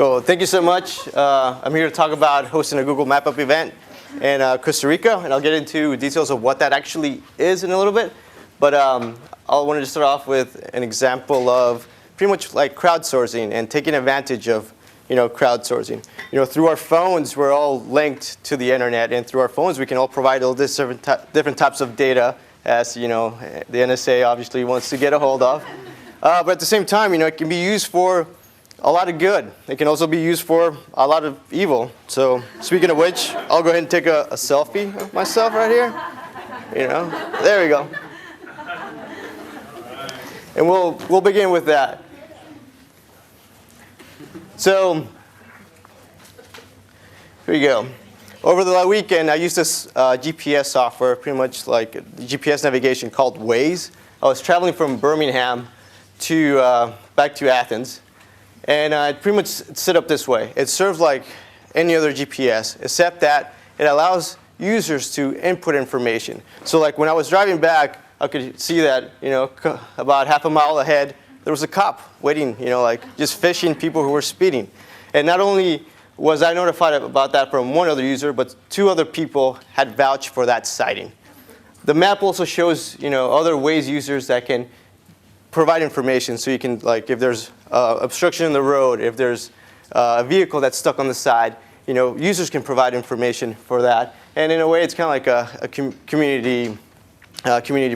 Cool. Thank you so much. I'm here to talk about hosting a Google MapUp event in Costa Rica, and I'll get into details of what that actually is in a little bit. But I wanted to start off with an example of pretty much like crowdsourcing and taking advantage of crowdsourcing. Through our phones, we're all linked to the internet, and through our phones, we can all provide all these different types of data, as the NSA obviously wants to get a hold of. But at the same time, it can be used for a lot of good. It can also be used for a lot of evil. So speaking of which, I'll go ahead and take a selfie of myself right here. There we go. And we'll begin with that. So here you go. Over the weekend, I used this GPS software, pretty much like GPS navigation called Waze. I was traveling from Birmingham back to Athens. And it pretty much set up this way. It serves like any other GPS, except that it allows users to input information. So like when I was driving back, I could see that about half a mile ahead, there was a cop waiting, like just fishing people who were speeding. And not only was I notified about that from one other user, but two other people had vouched for that sighting. The map also shows other Waze users that can provide information, so you can, like, if there's obstruction in the road, if there's a vehicle that's stuck on the side, users can provide information for that. And in a way, it's kind of like a community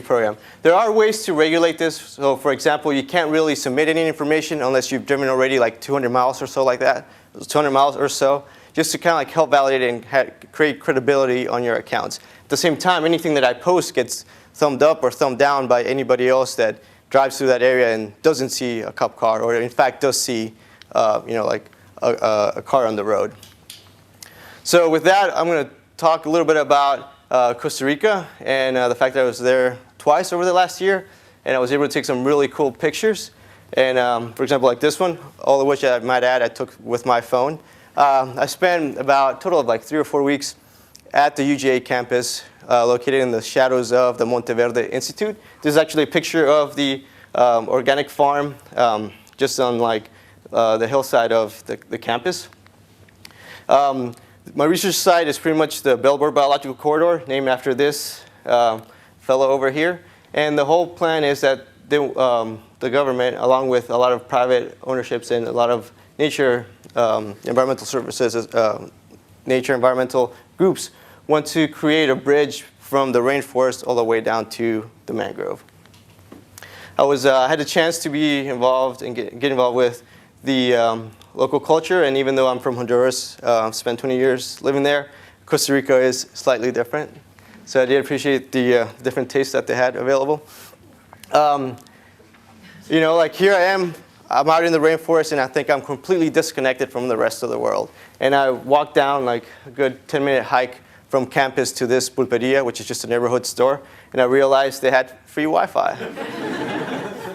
program. There are ways to regulate this. So, for example, you can't really submit any information unless you've driven already like 200 miles or so like that, 200 miles or so, just to kind of like help validate and create credibility on your accounts. At the same time, anything that I post gets thumbed up or thumbed down by anybody else that drives through that area and doesn't see a cop car, or in fact does see, like a car on the road. So with that, I'm going to talk a little bit about Costa Rica and the fact that I was there twice over the last year, and I was able to take some really cool pictures. And for example, like this one, all of which I might add, I took with my phone. I spent about a total of like 3 or 4 weeks at the UGA campus, located in the shadows of the Monteverde Institute. This is actually a picture of the organic farm, just on like the hillside of the campus. My research site is pretty much the Bellbird Biological Corridor, named after this fellow over here. And the whole plan is that the government, along with a lot of private ownerships and a lot of nature environmental services, nature environmental groups, want to create a bridge from the rainforest all the way down to the mangrove. I had a chance to be involved and get involved with the local culture, and even though I'm from Honduras, spent 20 years living there, Costa Rica is slightly different. So I did appreciate the different tastes that they had available. Like here I am, I'm out in the rainforest, and I think I'm completely disconnected from the rest of the world. And I walked down like a good 10-minute hike from campus to this pulperia, which is just a neighborhood store, and I realized they had free Wi-Fi.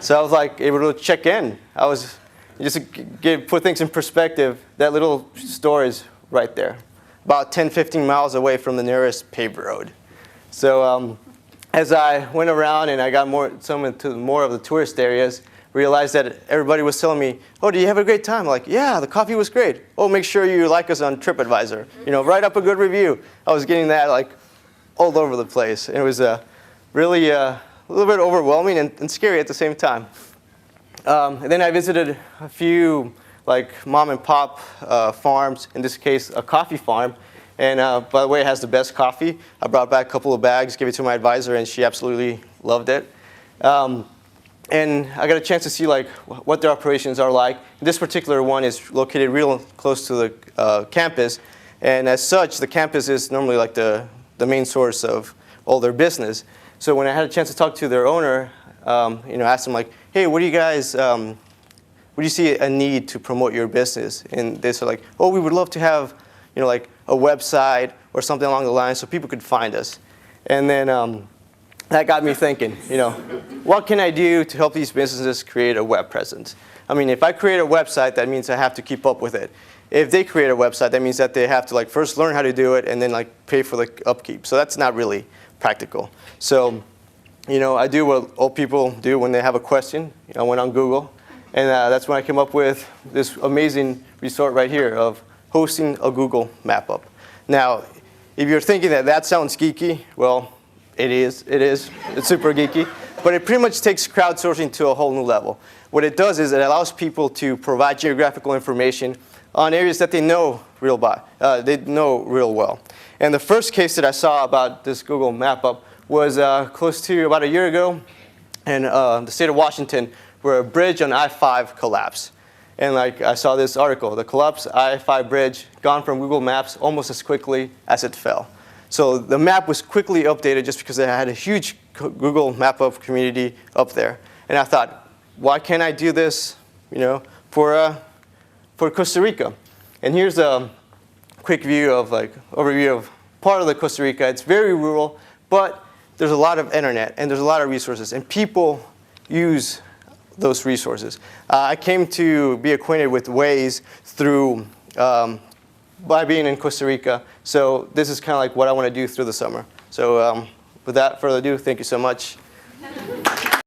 So I was like able to check in. Just to put things in perspective, that little store is right there, about 10, 15 miles away from the nearest paved road. So as I went around and I got into more of the tourist areas, realized that everybody was telling me, "Oh, do you have a great time?" I'm like, "Yeah, the coffee was great." "Oh, make sure you like us on TripAdvisor. Write up a good review." I was getting that like all over the place. It was really a little bit overwhelming and scary at the same time. And then I visited a few like mom and pop farms, in this case a coffee farm. And by the way, it has the best coffee. I brought back a couple of bags, gave it to my advisor, and she absolutely loved it. And I got a chance to see like what their operations are like. This particular one is located real close to the campus, and as such, the campus is normally like the main source of all their business. So when I had a chance to talk to their owner, asked them like, "Hey, what do you guys? What do you see a need to promote your business?" And they said like, "Oh, we would love to have, like a website or something along the lines so people could find us." And then that got me thinking, what can I do to help these businesses create a web presence? I mean, if I create a website, that means I have to keep up with it. If they create a website, that means that they have to like first learn how to do it and then like pay for the upkeep. So that's not really practical. So, I do what old people do when they have a question. I went on Google And that's when I came up with this amazing resort right here of hosting a Google MapUp. Now, if you're thinking that sounds geeky, well, it is. It's super geeky. But it pretty much takes crowdsourcing to a whole new level. What it does is it allows people to provide geographical information on areas that they know real well. And the first case that I saw about this Google MapUp was close to about a year ago in the state of Washington, where a bridge on I-5 collapsed. And I saw this article, the collapsed I-5 bridge gone from Google Maps almost as quickly as it fell. So the map was quickly updated just because they had a huge Google MapUp community up there. And I thought, why can't I do this, for Costa Rica? And here's a quick overview of part of the Costa Rica. It's very rural, but there's a lot of internet and there's a lot of resources, and people use those resources. I came to be acquainted with Waze through by being in Costa Rica, so this is kind of like what I want to do through the summer. So without further ado, thank you so much.